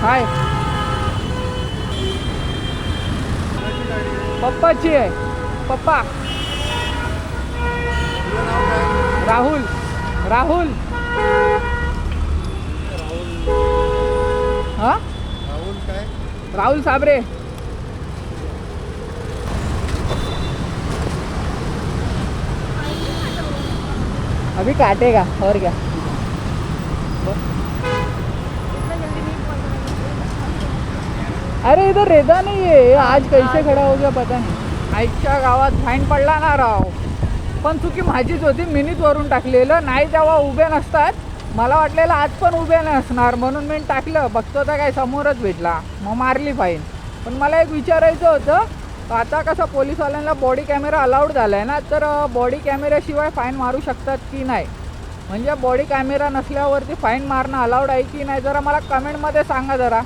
हाय. पप्पाची आहे. पप्पा. राहुल. राहुल. हा. राहुल काय? राहुल साबरे. अभी काटेगा और क्या. अरे इधर रहता नहीं है, आज कैसे खड़ा हो गया पता नाही. आईच्या गावात फाईन पडला ना राव. पण चुकी माझीच होती, मिनीत वरून टाकलेलं नाही, तेव्हा उभे नसतात. मला वाटलेलं आज पण उभे नसणार म्हणून मी टाकलं. बघतो तर काय समोरच भेटला, मग मारली फाईन. पण मला एक विचारायचं होतं, आता कसं पोलिसवाल्यांना बॉडी कॅमेरा अलाउड झाला आहे ना, तर बॉडी कॅमेऱ्याशिवाय फाईन मारू शकतात की नाही, म्हणजे बॉडी कॅमेरा नसल्यावरती फाईन मारणं अलाउड आहे की नाही, जरा मला कमेंटमध्ये सांगा जरा.